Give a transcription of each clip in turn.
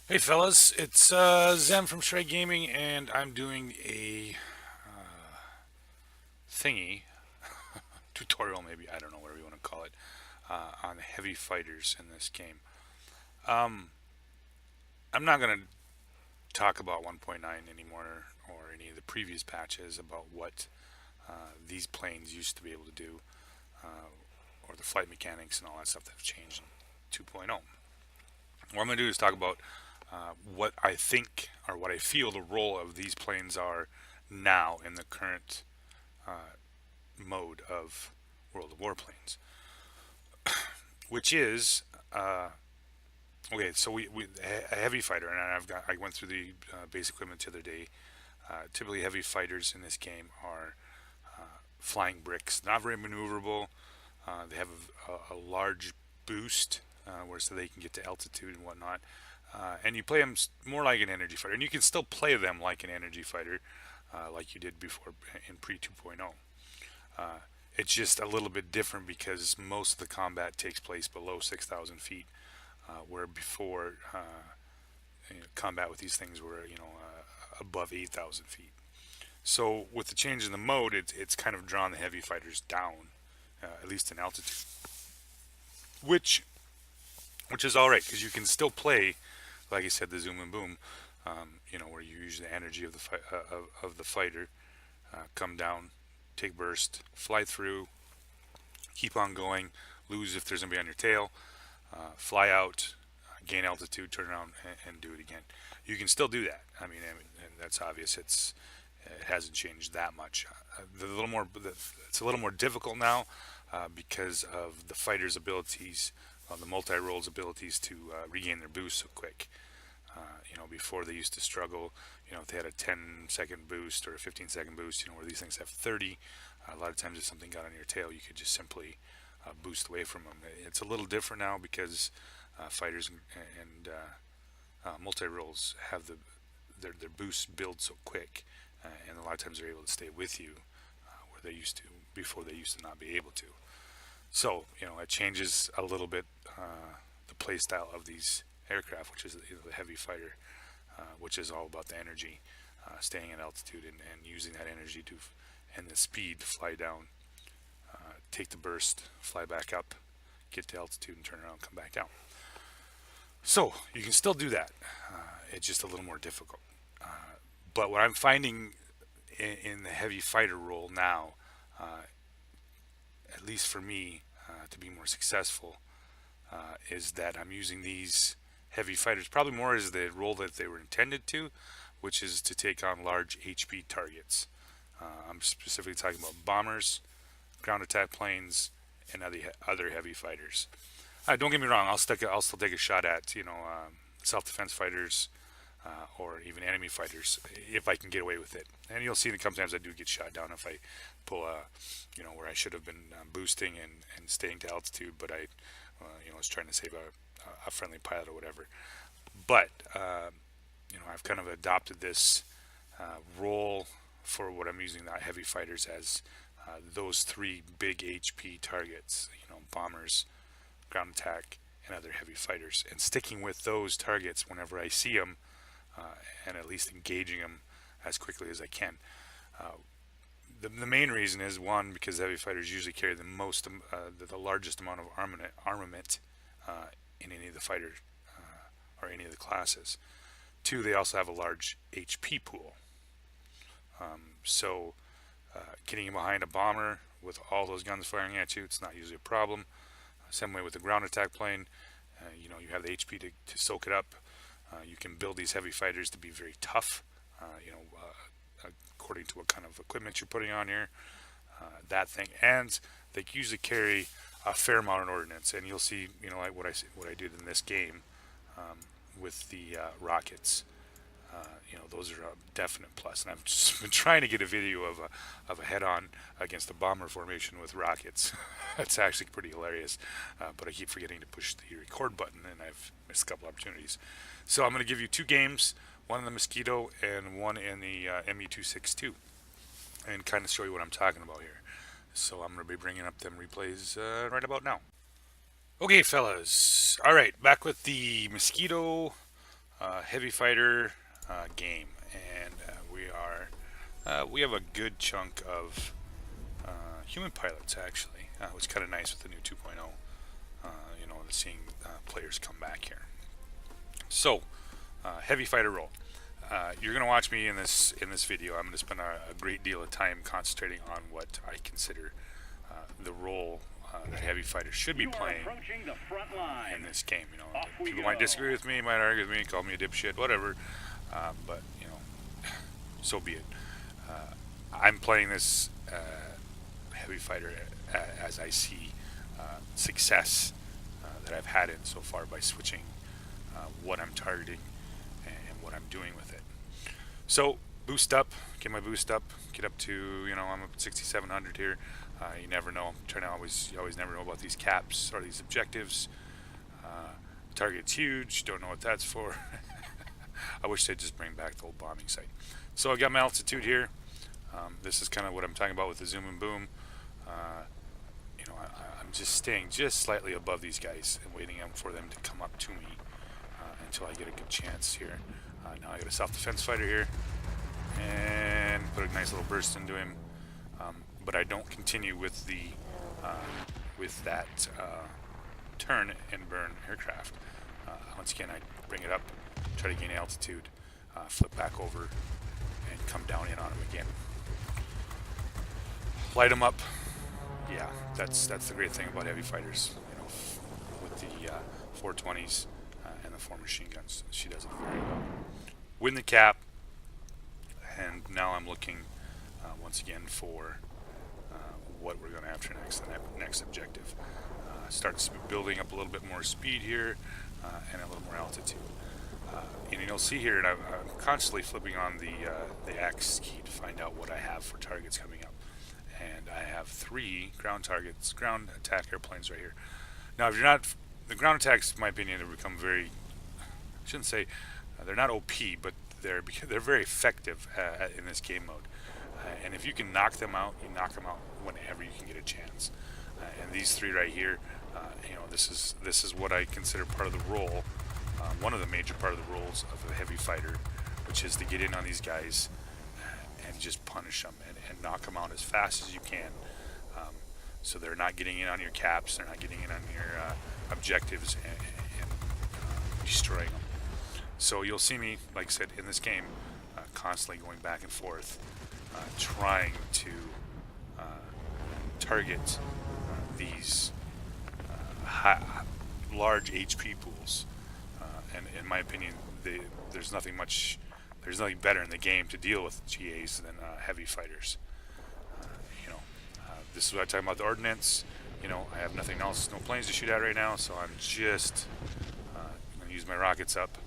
Hey fellas, it's Zen from Shrey Gaming, and I'm doing a thingy tutorial, maybe I don't know whatever you want to call it, on heavy fighters in this game. Um, I'm not gonna talk about 1.9 anymore or any of the previous patches about what these planes used to be able to do, or the flight mechanics and all that stuff that have changed in 2.0. What I'm gonna do is talk about what I think or what I feel the role of these planes are now in the current mode of World of Warplanes, which is okay. So we a heavy fighter, and I went through the basic equipment the other day. Typically, heavy fighters in this game are flying bricks, not very maneuverable. They have a large boost, where so they can get to altitude and whatnot. And you play them more like an energy fighter, and you can still play them like an energy fighter, like you did before in pre 2.0. Uh, it's just a little bit different because most of the combat takes place below 6,000 feet, where before combat with these things were above 8,000 feet. So with the change in the mode, it's kind of drawn the heavy fighters down, at least in altitude, which which is all right because you can still play, like I said, the zoom and boom, where you use the energy of of the fighter, come down, take burst, fly through, keep on going, lose if there's somebody on your tail, fly out, gain altitude, turn around, and do it again. You can still do that. And that's obvious. It hasn't changed that much. It's a little more difficult now because of the fighter's abilities, the multi-roles abilities to regain their boost so quick. Before they used to struggle. If they had a 10-second boost or a 15-second boost, where these things have 30, a lot of times if something got on your tail, you could just simply boost away from them. It's a little different now because fighters and multi roles have their boosts build so quick, and a lot of times they're able to stay with you where they used to before they used to not be able to. So it changes a little bit the play style of these aircraft, which is the heavy fighter, which is all about the energy, staying at altitude and using that energy and the speed to fly down, take the burst, fly back up, get to altitude, and turn around, and come back down. So you can still do that. It's just a little more difficult. But what I'm finding in the heavy fighter role now, at least for me, to be more successful, is that I'm using these heavy fighters probably more as the role that they were intended to, which is to take on large HP targets. I'm specifically talking about bombers, ground attack planes, and other heavy fighters. Don't get me wrong; I'll still take a shot at self-defense fighters, or even enemy fighters if I can get away with it. And you'll see that sometimes I do get shot down if I pull where I should have been boosting and staying to altitude, but I was trying to save a friendly pilot or whatever. But I've kind of adopted this role for what I'm using the heavy fighters as, those three big HP targets, bombers, ground attack, and other heavy fighters, and sticking with those targets whenever I see them, and at least engaging them as quickly as I can. Uh, the main reason is one because heavy fighters usually carry the largest amount of armament in any of the fighter or any of the classes. Two, they also have a large HP pool. Getting behind a bomber with all those guns firing at you, it's not usually a problem. Same way with the ground attack plane. You have the HP to soak it up. You can build these heavy fighters to be very tough. According to what kind of equipment you're putting on here, that thing, and they usually carry a fair amount of ordnance. And you'll see, like what I did in this game with the rockets. Those are a definite plus. And I've just been trying to get a video of a head-on against a bomber formation with rockets. That's actually pretty hilarious. But I keep forgetting to push the record button, and I've missed a couple opportunities. So I'm going to give you two games, one in the Mosquito and one in the ME262, and kind of show you what I'm talking about here. So I'm going to be bringing up them replays right about now. Okay, fellas. All right, back with the Mosquito heavy fighter game, and we have a good chunk of human pilots actually, which is kind of nice with the new 2.0. Seeing players come back here. So, heavy fighter role. You're going to watch me in this video. I'm going to spend a great deal of time concentrating on what I consider the role that heavy fighters should be playing in this game. People might disagree with me, might argue with me, call me a dipshit, whatever. But so be it. I'm playing this heavy fighter as I see success that I've had in so far by switching what I'm targeting and what I'm doing with it. So boost up, get my boost up, get up to, I'm up at 6,700 here. You never know. You always never know about these caps or these objectives. Target's huge, don't know what that's for. I wish they'd just bring back the old bombing site. So I got my altitude here. This is kind of what I'm talking about with the zoom and boom. I'm just staying just slightly above these guys and waiting for them to come up to me until I get a good chance here. Now I got a self-defense fighter here and put a nice little burst into him, but I don't continue with the that turn and burn aircraft. Once again, I bring it up, try to gain altitude, flip back over, and come down in on him again. Light them up. Yeah, that's the great thing about heavy fighters, with the 420s and the 4 machine guns. She does it very well. Win the cap, and now I'm looking once again for what we're going after next, the next objective. Start building up a little bit more speed here and a little more altitude. And you'll see here, and I'm constantly flipping on the X key to find out what I have for targets coming up. And I have 3 ground targets, ground attack airplanes right here. Now, if you're not, the ground attacks, in my opinion, have become very, I shouldn't say, they're not OP, but they're very effective in this game mode. And if you can knock them out, you knock them out whenever you can get a chance. And these 3 right here, this is what I consider part of the role, one of the major part of the roles of a heavy fighter, which is to get in on these guys and just punish them and knock them out as fast as you can, so they're not getting in on your caps, they're not getting in on your objectives and destroying them. So you'll see me, like I said, in this game, constantly going back and forth, trying to target these large HP pools, and in my opinion, there's nothing better in the game to deal with GAs than heavy fighters. This is what I'm talking about, the ordnance. I have nothing else, no planes to shoot at right now, so I'm just going to use my rockets up.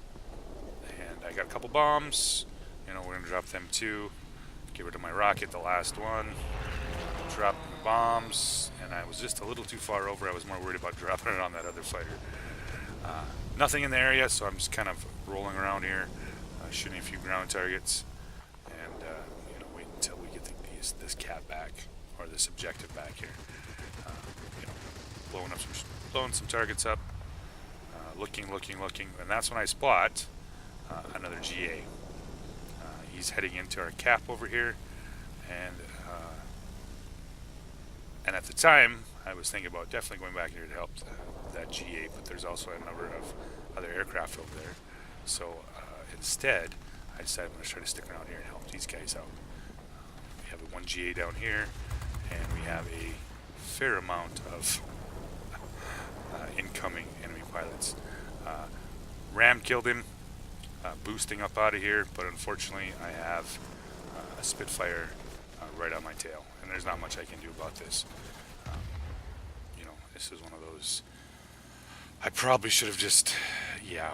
And I got a couple bombs. We're going to drop them too. Get rid of my rocket, the last one. Drop the bombs, and I was just a little too far over. I was more worried about dropping it on that other fighter. Nothing in the area, so I'm just kind of rolling around here, shooting a few ground targets, and wait until we get this cap back, or this objective back here. Blowing some targets up, looking, and that's when I spot another GA. He's heading into our cap over here, and at the time I was thinking about definitely going back here to help that GA, but there's also a number of other aircraft over there. So instead, I decided I'm going to try to stick around here and help these guys out. We have one GA down here, and we have a fair amount of incoming enemy pilots. Ram killed him, boosting up out of here, but unfortunately I have a Spitfire right on my tail, and there's not much I can do about this. This is one of those, I probably should have just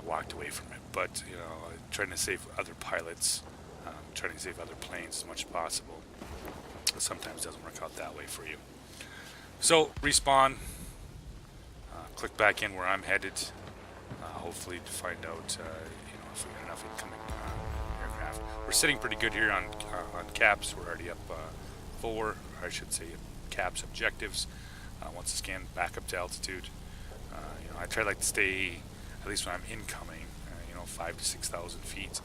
walked away from it, but trying to save other pilots, trying to save other planes as much as possible, sometimes doesn't work out that way for you. So respawn, click back in where I'm headed, hopefully to find out if we got enough incoming aircraft. We're sitting pretty good here on caps. We're already up 4, or I should say caps objectives. Once again, back up to altitude. I try to stay, at least when I'm incoming, 5 to 6,000 feet.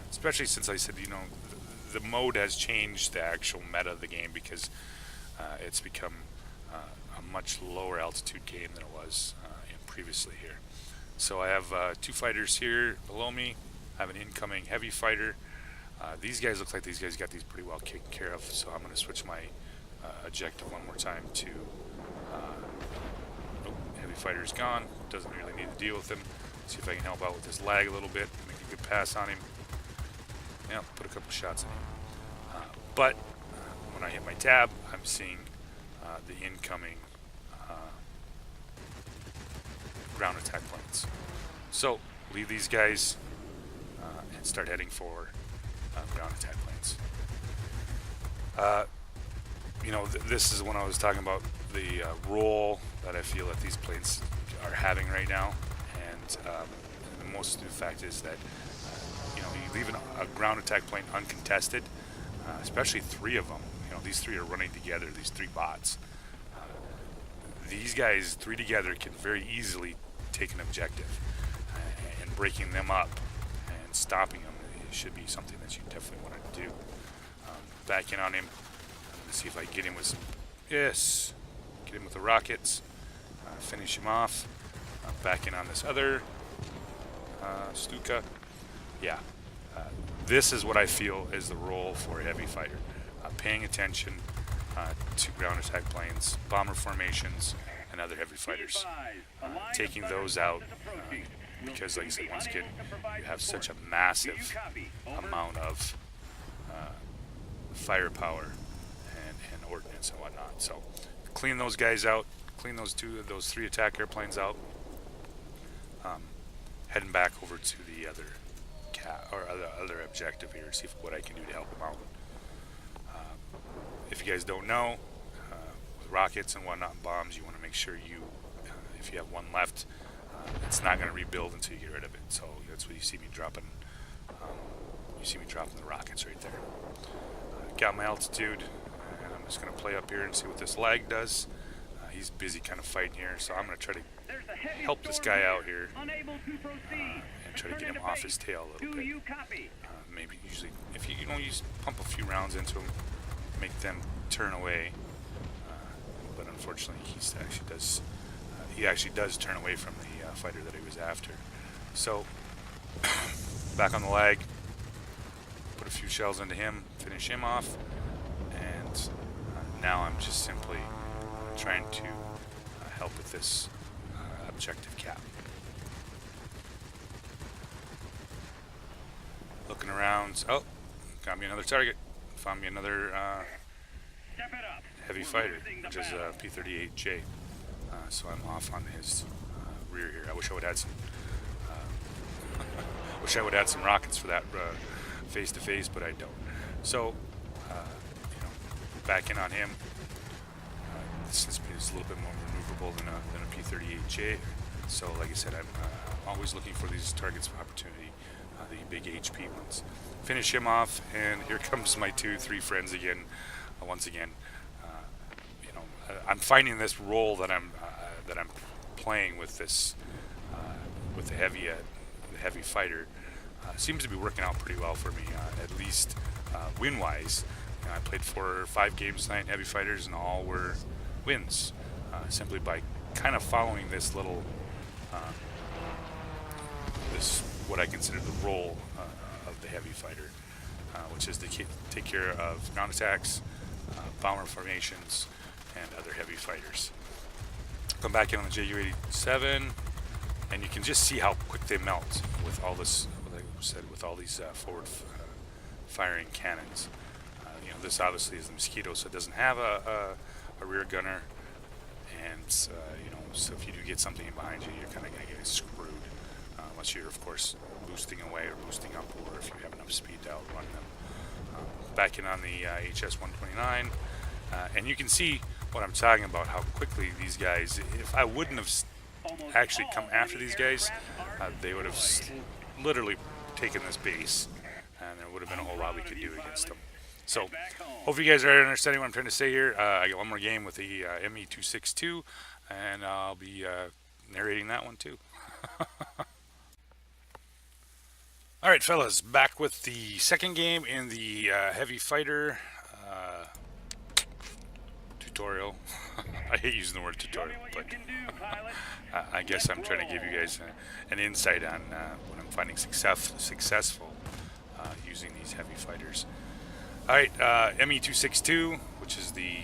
Especially since I said, the mode has changed the actual meta of the game because it's become a much lower altitude game than it was previously here. So I have 2 fighters here below me. I have an incoming heavy fighter. These guys look like these guys got these pretty well taken care of, so I'm going to switch my objective one more time to heavy fighter's gone. Doesn't really need to deal with him. See if I can help out with this lag a little bit. Make a good pass on him. Yeah, put a couple shots in him. But when I hit my tab, I'm seeing the incoming ground attack planes. So leave these guys and start heading for ground attack planes. This is when I was talking about the role that I feel that these planes are having right now, and the most of the fact is that you leave a ground attack plane uncontested, especially 3 of them. These 3 are running together. These 3 bots. These guys 3 together can very easily take an objective, and breaking them up and stopping them should be something that you definitely want to do. Back in on him. I'm going to see if I get him with some. Yes. Get him with the rockets. Finish him off. Back in on this other Stuka. Yeah. This is what I feel is the role for a heavy fighter. Paying attention to ground attack planes, bomber formations, and other heavy fighters. Taking those out because, like I said, once again, you have such a massive amount of firepower and ordnance and whatnot. So clean those guys out. Clean those 3 attack airplanes out. Heading back over to the other objective here, see what I can do to help them out. If you guys don't know, with rockets and whatnot, and bombs, you want to make sure if you have one left, it's not going to rebuild until you get rid of it. So that's what you see me dropping. You see me dropping the rockets right there. Got my altitude, and I'm just going to play up here and see what this lag does. He's busy kind of fighting here, so I'm going to try to help this guy out here and try to get him off his tail a little bit. Maybe usually, if you pump a few rounds into him, make them turn away. But unfortunately, he actually does turn away from the fighter that he was after. So back on the lag, put a few shells into him, finish him off, and now I'm just simply trying to help with this objective cap. Looking around. Oh, got me another target. Found me another heavy fighter, which is a P-38J. So I'm off on his rear here. I wish I would add some rockets for that face to face, but I don't. So back in on him. This is a little bit more maneuverable than a P-38J. So like I said, I'm always looking for these targets of opportunity, the big HP ones. Finish him off, and here comes my 2-3 friends again. Once again, I'm finding this role that I'm playing with this with the heavy fighter seems to be working out pretty well for me, at least win-wise. I played 4 or 5 games tonight in heavy fighters, and all were wins, simply by kind of following this little what I consider the role of the heavy fighter, which is to take care of ground attacks, bomber formations, and other heavy fighters. Come back in on the Ju-87, and you can just see how quick they melt with all this, like I said, with all these forward firing cannons. This obviously is the Mosquito, so it doesn't have a rear gunner, and so if you do get something in behind you, you're kind of going to get screwed, unless you're, of course, boosting away or boosting up, or if you have enough speed to outrun them. Back in on the HS-129, and you can see what I'm talking about, how quickly these guys, if I wouldn't have actually come after these guys, they would have literally taken this base, and there would have been a whole lot we could do against them. So, hope you guys are understanding what I'm trying to say here. I got one more game with the ME-262, and I'll be narrating that one too. Alright, fellas, back with the second game in the Heavy Fighter tutorial. I hate using the word tutorial, but I guess I'm trying to give you guys an insight on what I'm finding successful using these Heavy Fighters. Alright, ME262, which is the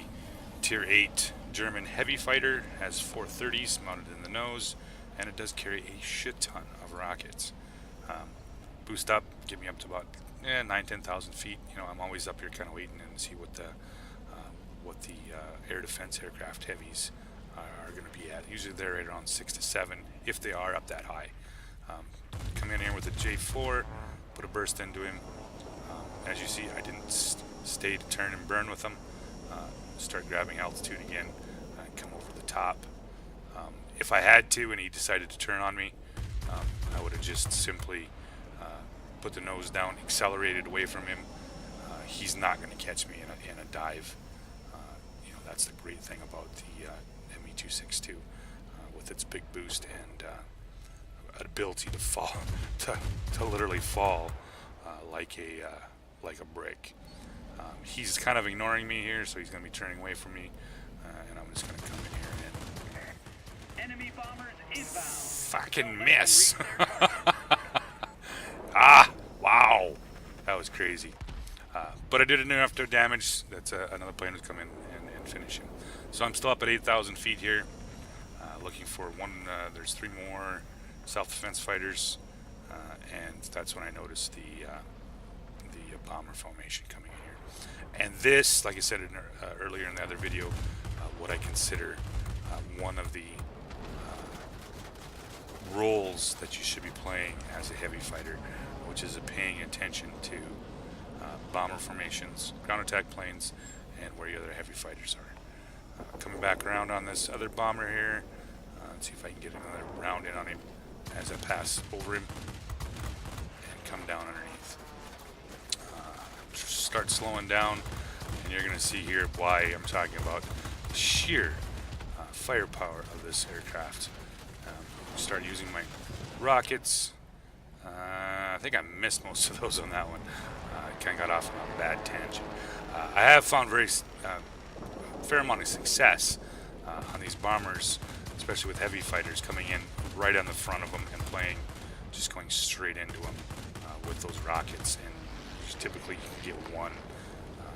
Tier 8 German Heavy Fighter, has 430s mounted in the nose, and it does carry a shit ton of rockets. Boost up, get me up to about 9,000-10,000 feet. You know, I'm always up here kind of waiting and see what the air defense aircraft heavies are going to be at. Usually they're right around 6 to 7 if they are up that high. Come in here with a J4, put a burst into him. As you see, I didn't stay to turn and burn with them. Start grabbing altitude again, come over the top. If I had to and he decided to turn on me, I would have just simply put the nose down, accelerated away from him. He's not going to catch me in a dive. You know, that's the great thing about the ME262 with its big boost and ability to fall, to literally fall like a brick. He's kind of ignoring me here, so he's going to be turning away from me, and I'm just going to come in here and Enemy bombers inbound. fucking miss. Ah, wow, that was crazy. But I did enough to damage. That's another plane was come in and finish him. So I'm still up at 8,000 feet here, looking for one. There's 3 more self-defense fighters, and that's when I noticed the bomber formation coming in here. And this, like I said earlier in the other video, what I consider one of the roles that you should be playing as a heavy fighter, which is paying attention to bomber formations, ground attack planes, and where your other heavy fighters are. Coming back around on this other bomber here, let's see if I can get another round in on him as I pass over him and come down underneath. Start slowing down, and you're going to see here why I'm talking about the sheer firepower of this aircraft. Start using my rockets. I think I missed most of those on that one. I kind of got off on a bad tangent. I have found fair amount of success on these bombers, especially with heavy fighters coming in right on the front of them and just going straight into them with those rockets. And typically you can get 1,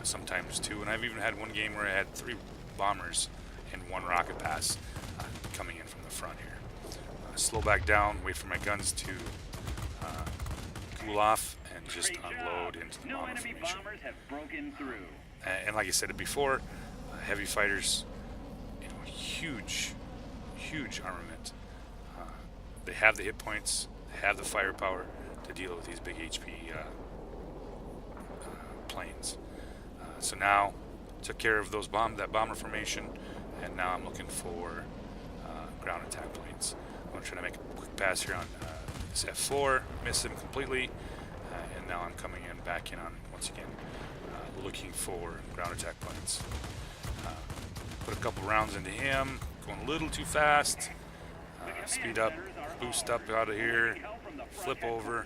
sometimes 2, and I've even had one game where I had 3 bombers and 1 rocket pass coming in from the front here. Slow back down, wait for my guns to cool off, and just unload into the bomber formation. Have broken through. And like I said before, heavy fighters, you know, huge armament. They have the hit points, they have the firepower to deal with these big HP planes. So now took care of that bomber formation, and now I'm looking for ground attack planes. I'm going to try to make a quick pass here on this F4, miss him completely, and now I'm coming back in on once again, looking for ground attack planes. Put a couple rounds into him, going a little too fast. Speed up, boost up out of here, flip over,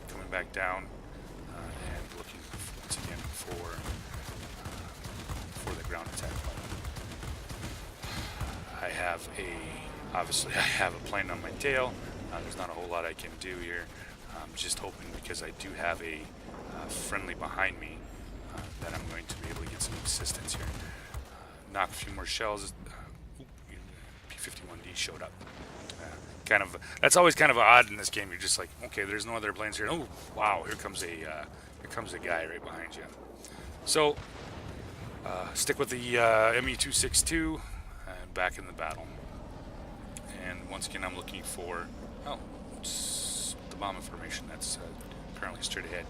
coming back down, and looking once again for the ground attack plane. Obviously I have a plane on my tail. There's not a whole lot I can do here. I'm just hoping, because I do have a friendly behind me, that I'm going to be able to get some assistance here. Knock a few more shells. P-51D showed up. That's always kind of odd in this game. You're just like, okay, there's no other planes here. Oh, wow, here comes a guy right behind you. So stick with the ME262 and back in the battle. And once again, I'm looking for the bomber formation that's currently straight ahead.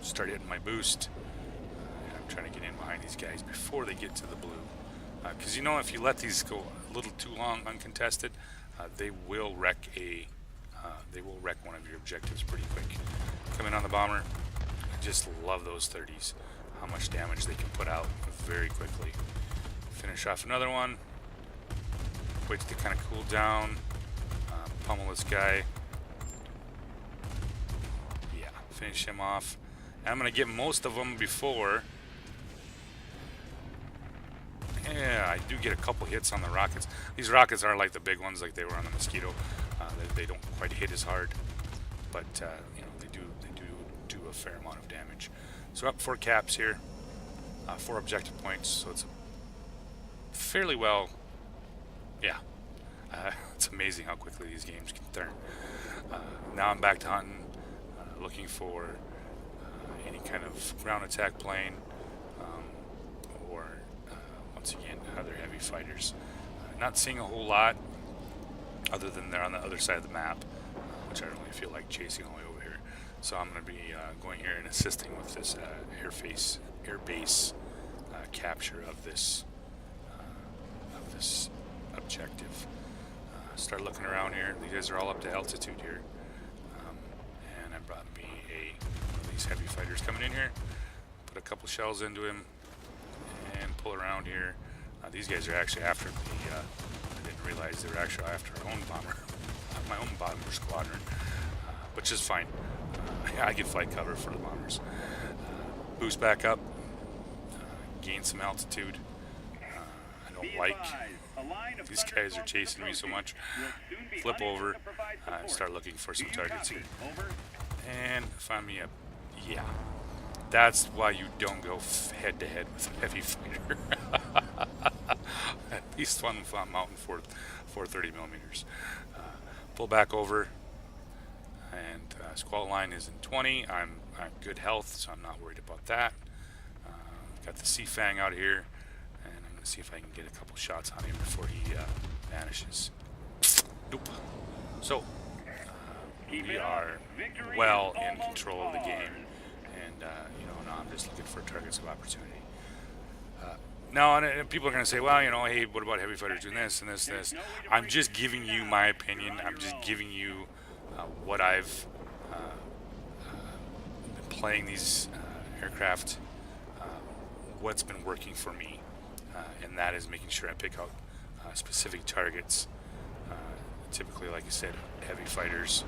Start hitting my boost. And I'm trying to get in behind these guys before they get to the blue. Because you know, if you let these go a little too long uncontested, they will wreck one of your objectives pretty quick. Coming on the bomber, I just love those 30s. How much damage they can put out very quickly. Finish off another one. Wait to kind of cool down. Pummel this guy. finish him off. And I'm going to get most of them before. Yeah, I do get a couple hits on the rockets. These rockets are like the big ones, like they were on the Mosquito. They don't quite hit as hard, but you know, they do a fair amount of damage. So up 4 caps here, 4 objective points. So it's fairly well. Yeah, it's amazing how quickly these games can turn. Now I'm back to hunting, looking for any kind of ground attack plane, or once again other heavy fighters. Not seeing a whole lot, other than they're on the other side of the map, which I don't really feel like chasing all the way over here. So I'm going to be going here and assisting with this air base capture of this objective. Start looking around here. These guys are all up to altitude here, and I brought me one of these heavy fighters coming in here. Put a couple shells into him and pull around here. These guys are actually after the. I didn't realize they were actually after our own bomber, my own bomber squadron, which is fine. I get flight cover for the bombers. Boost back up, gain some altitude. I don't like these guys are chasing me so much. Flip over and start looking for some targets here. And find me a, yeah. That's why you don't go head to head with a heavy fighter. At least one mountain 430 millimeters. Pull back over, and squall line is in 20. I'm at good health, so I'm not worried about that. Got the Sea Fang out here, and I'm going to see if I can get a couple shots on him before he vanishes. Nope. So we are well in control of the game, and you know, now I'm just looking for targets of opportunity. Now, and people are going to say, well, you know, hey, what about heavy fighters doing this and this, this? I'm just giving you my opinion. I'm just giving you what I've been playing these aircraft, what's been working for me, and that is making sure I pick out specific targets. Typically, like I said, heavy fighters,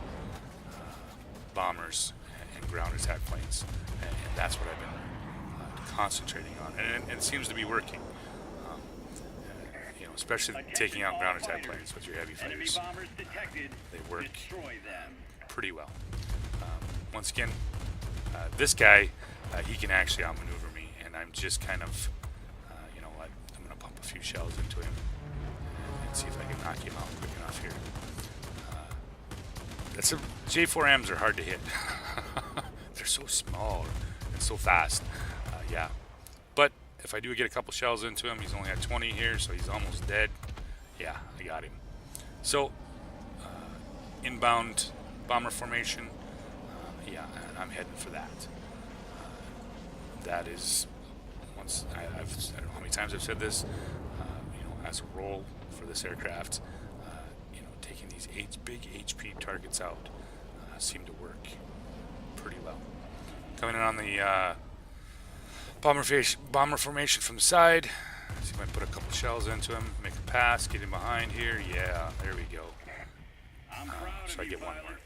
bombers, and ground attack planes, and that's what I've been concentrating on, and it seems to be working. You know, especially taking out ground attack planes with your heavy fighters, they work pretty well. Once again, this guy, he can actually outmaneuver me, and I'm just kind of, you know what, I'm going to pump a few shells into him and see if I can knock him out quick enough here. J4Ms are hard to hit. They're so small and so fast. Yeah, but if I do get a couple shells into him, he's only at 20 here, so he's almost dead. Yeah, I got him. So, inbound bomber formation. Yeah, and I'm heading for that. That is, once I don't know how many times I've said this. You know, as a role for this aircraft, you know, taking these big HP targets out seem to work pretty well. Coming in on the bomber formation from the side. See if I can put a couple shells into him, make a pass, get him behind here. Yeah, there we go. So I get one more.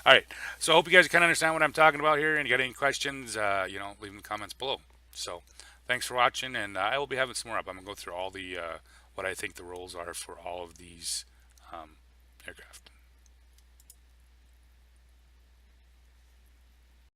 Alright, so I hope you guys kind of understand what I'm talking about here, and you got any questions, you know, leave them in the comments below. So, thanks for watching, and I will be having some more up. I'm going to go through all the, what I think the roles are for all of these aircraft.